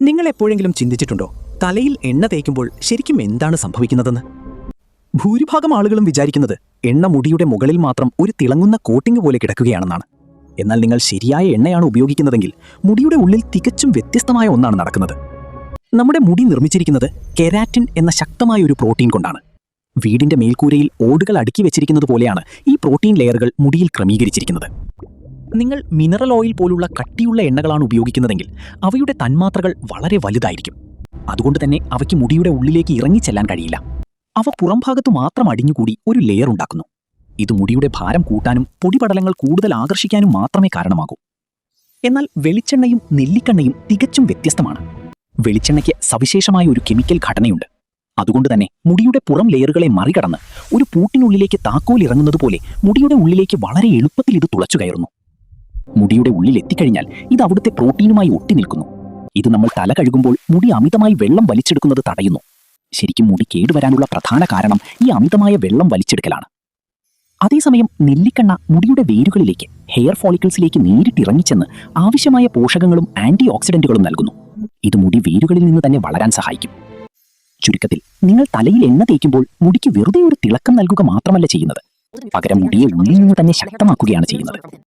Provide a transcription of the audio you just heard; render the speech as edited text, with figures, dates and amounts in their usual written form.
നിങ്ങൾ എപ്പോഴെങ്കിലും ചിന്തിച്ചിട്ടുണ്ടോ തലയിൽ എണ്ണ തേക്കുമ്പോൾ ശരിക്കും എന്താണ് സംഭവിക്കുന്നതെന്ന്? ഭൂരിഭാഗം ആളുകളും വിചാരിക്കുന്നത് എണ്ണ മുടിയുടെ മുകളിൽ മാത്രം ഒരു തിളങ്ങുന്ന കോട്ടിംഗ് പോലെ കിടക്കുകയാണെന്നാണ്. എന്നാൽ നിങ്ങൾ ശരിയായ എണ്ണയാണ് ഉപയോഗിക്കുന്നതെങ്കിൽ മുടിയുടെ ഉള്ളിൽ തികച്ചും വ്യത്യസ്തമായ ഒന്നാണ് നടക്കുന്നത്. നമ്മുടെ മുടി നിർമ്മിച്ചിരിക്കുന്നത് കെരാറ്റിൻ എന്ന ശക്തമായ ഒരു പ്രോട്ടീൻ കൊണ്ടാണ്. വീടിന്റെ മേൽക്കൂരയിൽ ഓടുകൾ അടുക്കി വെച്ചിരിക്കുന്നത് പോലെയാണ് ഈ പ്രോട്ടീൻ ലെയറുകൾ മുടിയിൽ ക്രമീകരിച്ചിരിക്കുന്നത്. നിങ്ങൾ മിനറൽ ഓയിൽ പോലുള്ള കട്ടിയുള്ള എണ്ണകളാണ് ഉപയോഗിക്കുന്നതെങ്കിൽ അവയുടെ തന്മാത്രകൾ വളരെ വലുതായിരിക്കും. അതുകൊണ്ട് തന്നെ അവയ്ക്ക് മുടിയുടെ ഉള്ളിലേക്ക് ഇറങ്ങിച്ചെല്ലാൻ കഴിയില്ല. അവ പുറംഭാഗത്തു മാത്രം അടിഞ്ഞുകൂടി ഒരു ലെയർ ഉണ്ടാക്കുന്നു. ഇത് മുടിയുടെ ഭാരം കൂട്ടാനും പൊടിപടലങ്ങൾ കൂടുതൽ ആകർഷിക്കാനും മാത്രമേ കാരണമാകൂ. എന്നാൽ വെളിച്ചെണ്ണയും നെല്ലിക്കെണ്ണയും തികച്ചും വ്യത്യസ്തമാണ്. വെളിച്ചെണ്ണയ്ക്ക് സവിശേഷമായ ഒരു കെമിക്കൽ ഘടനയുണ്ട്. അതുകൊണ്ട് തന്നെ മുടിയുടെ പുറം ലെയറുകളെ മറികടന്ന് ഒരു പൂട്ടിനുള്ളിലേക്ക് താക്കോൽ ഇറങ്ങുന്നത് പോലെ മുടിയുടെ ഉള്ളിലേക്ക് വളരെ എളുപ്പത്തിൽ ഇത് തുളച്ചു കയറുന്നു. മുടിയുടെ ഉള്ളിൽ എത്തിക്കഴിഞ്ഞാൽ ഇത് അവിടുത്തെ പ്രോട്ടീനുമായി ഒട്ടി നിൽക്കുന്നു. ഇത് നമ്മൾ തല കഴുകുമ്പോൾ മുടി അമിതമായി വെള്ളം വലിച്ചെടുക്കുന്നത് തടയുന്നു. ശരിക്കും മുടി കേടുവരാനുള്ള പ്രധാന കാരണം ഈ അമിതമായ വെള്ളം വലിച്ചെടുക്കലാണ്. അതേസമയം നെല്ലിക്കെണ്ണ മുടിയുടെ വേരുകളിലേക്ക്, ഹെയർ ഫോളിക്കിൾസിലേക്ക് നേരിട്ട് ഇറങ്ങിച്ചെന്ന് ആവശ്യമായ പോഷകങ്ങളും ആന്റി ഓക്സിഡന്റുകളും നൽകുന്നു. ഇത് മുടി വേരുകളിൽ നിന്ന് തന്നെ വളരാൻ സഹായിക്കും. ചുരുക്കത്തിൽ, നിങ്ങൾ തലയിൽ എണ്ണ തേക്കുമ്പോൾ മുടിക്ക് വെറുതെ ഒരു തിളക്കം നൽകുക മാത്രമല്ല ചെയ്യുന്നത്, പകരം മുടിയെ ഉള്ളിൽ നിന്ന് തന്നെ ശക്തമാക്കുകയാണ് ചെയ്യുന്നത്.